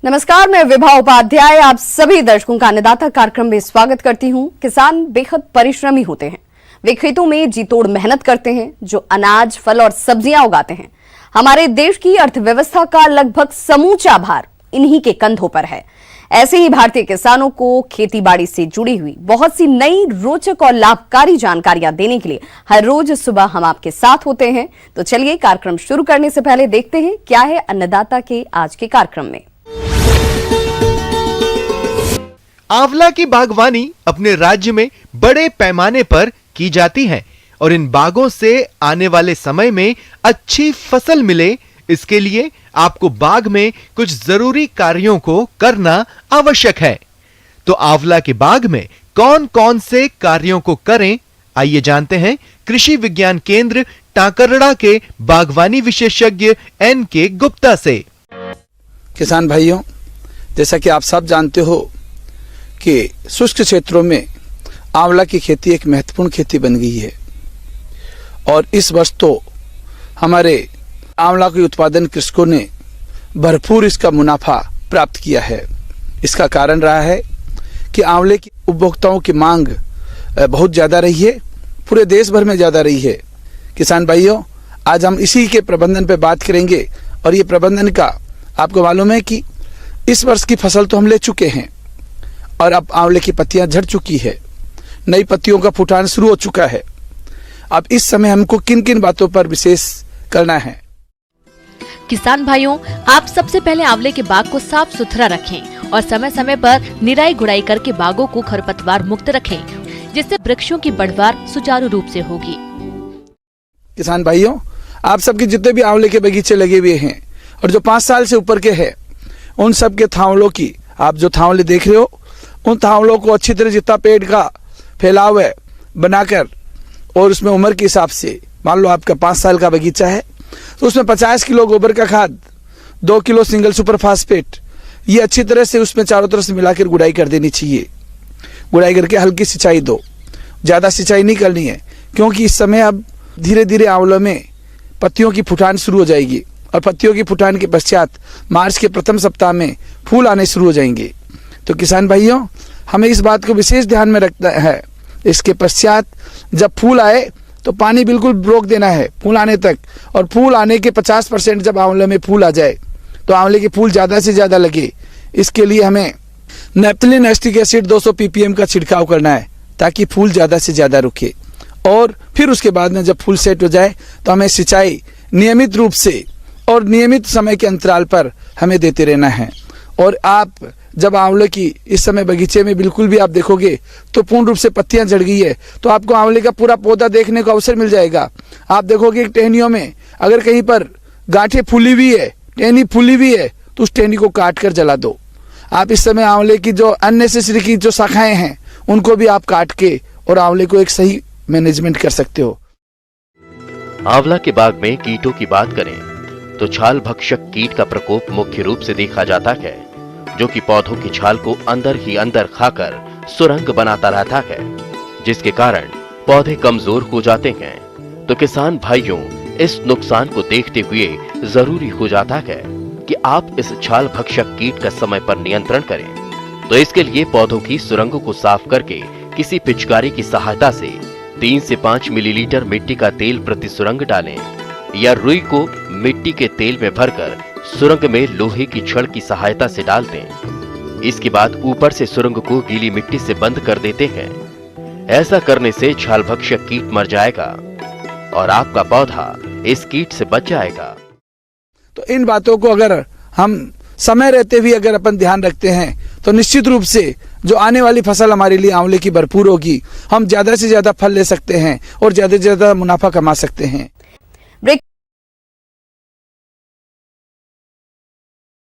नमस्कार, मैं विभा उपाध्याय आप सभी दर्शकों का अन्नदाता कार्यक्रम में स्वागत करती हूं। किसान बेहद परिश्रमी होते हैं। वे खेतों में जी तोड़ मेहनत करते हैं, जो अनाज, फल और सब्जियां उगाते हैं। हमारे देश की अर्थव्यवस्था का लगभग समूचा भार इन्हीं के कंधों पर है। ऐसे ही भारतीय किसानों को खेती-बाड़ी से जुड़ी हुई बहुत सी नई, रोचक और लाभकारी जानकारियां देने के लिए हर रोज सुबह हम आपके साथ होते हैं। तो चलिए, कार्यक्रम शुरू करने से पहले देखते हैं क्या है अन्नदाता के आज के कार्यक्रम में। आंवला की बागवानी अपने राज्य में बड़े पैमाने पर की जाती है और इन बागों से आने वाले समय में अच्छी फसल मिले, इसके लिए आपको बाग में कुछ जरूरी कार्यों को करना आवश्यक है। तो आंवला के बाग में कौन कौन से कार्यों को करें, आइए जानते हैं कृषि विज्ञान केंद्र टाकरड़ा के बागवानी विशेषज्ञ NK गुप्ता से। किसान भाइयों, जैसा कि आप सब जानते हो कि शुष्क क्षेत्रों में आंवला की खेती एक महत्वपूर्ण खेती बन गई है और इस वर्ष तो हमारे आंवला के उत्पादन कृषकों ने भरपूर इसका मुनाफा प्राप्त किया है। इसका कारण रहा है कि आंवले की उपभोक्ताओं की मांग बहुत ज़्यादा रही है, पूरे देश भर में ज़्यादा रही है। किसान भाइयों, आज हम इसी के प्रबंधन पे बात करेंगे और ये प्रबंधन का आपको मालूम है कि इस वर्ष की फसल तो हम ले चुके हैं और अब आंवले की पत्तियां झड़ चुकी है, नई पत्तियों का फुटान शुरू हो चुका है। अब इस समय हमको किन किन बातों पर विशेष करना है। किसान भाइयों, आप सबसे पहले आंवले के बाग को साफ सुथरा रखें और समय समय पर निराई गुड़ाई करके बागों को खरपतवार मुक्त रखें, जिससे वृक्षों की बढ़वार सुचारू रूप से होगी। किसान भाइयों, आप सबके जितने भी आंवले के बगीचे लगे हुए हैं और जो 5 साल से ऊपर के हैं, उन सब के थावलों की, आप जो थावले देख रहे हो, उन थावलों को अच्छी तरह जितना पेड़ का फैलाव है बनाकर और उसमें उम्र के हिसाब से, मान लो आपका 5 साल का बगीचा है तो उसमें 50 किलो गोबर का खाद, 2 किलो सिंगल सुपर फास्फेट, ये अच्छी तरह से उसमें चारों तरफ से मिलाकर गुड़ाई कर देनी चाहिए। गुड़ाई करके हल्की सिंचाई दो, ज़्यादा सिंचाई नहीं करनी है, क्योंकि इस समय अब धीरे धीरे आंवलों में पत्तियों की फुटान शुरू हो जाएगी और पत्तियों की फुटान के पश्चात मार्च के प्रथम सप्ताह में फूल आने शुरू हो जाएंगे। तो किसान भाइयों, हमें इस बात को विशेष ध्यान में रखना है। इसके पश्चात जब फूल आए तो पानी बिल्कुल रोक देना है फूल आने तक, और फूल आने के 50% जब आंवले में फूल आ जाए तो आंवले के फूल ज़्यादा से ज़्यादा लगे, इसके लिए हमें नेप्थलीन एसिटिक एसिड 200 ppm का छिड़काव करना है ताकि फूल ज़्यादा से ज़्यादा रुके। और फिर उसके बाद में जब फूल सेट हो जाए तो हमें सिंचाई नियमित रूप से और नियमित समय के अंतराल पर हमें देते रहना है। और आप जब आंवले की इस समय बगीचे में बिल्कुल भी आप देखोगे तो पूर्ण रूप से पत्तियां झड़ गई है, तो आपको आंवले का पूरा पौधा देखने को अवसर मिल जाएगा। आप देखोगे टहनियों में अगर कहीं पर गांठें फूली हुई है, टहनी फूली हुई है, तो उस टहनी को काट कर जला दो। आप इस समय आंवले की जो अननेसेसरी की जो शाखाएं हैं उनको भी आप काट के और आंवले को एक सही मैनेजमेंट कर सकते हो। आंवला के बाग में कीटों की बात करें तो छाल भक्षक कीट का प्रकोप मुख्य रूप से देखा जाता है, जो कि पौधों की छाल को अंदर ही अंदर खाकर सुरंग बनाता रहता है, जिसके कारण पौधे कमजोर हो जाते हैं। तो किसान भाइयों, इस नुकसान को देखते हुए जरूरी हो जाता है कि आप इस छाल भक्षक कीट का समय पर नियंत्रण करें। तो इसके लिए पौधों की सुरंगों को साफ करके किसी पिचकारी की सहायता से 3 से 5 मिलीलीटर मिट्टी का तेल प्रति सुरंग डालें, या रुई को मिट्टी के तेल में भरकर सुरंग में लोहे की छड़ की सहायता से डाल दें। इसके बाद ऊपर से सुरंग को गीली मिट्टी से बंद कर देते हैं। ऐसा करने से छाल भक्षक कीट मर जाएगा और आपका पौधा इस कीट से बच जाएगा। तो इन बातों को अगर हम समय रहते हुए अगर अपन ध्यान रखते हैं तो निश्चित रूप से जो आने वाली फसल हमारे लिए आंवले की भरपूर होगी, हम ज्यादा से ज्यादा फल ले सकते हैं और ज्यादा से ज्यादा मुनाफा कमा सकते हैं।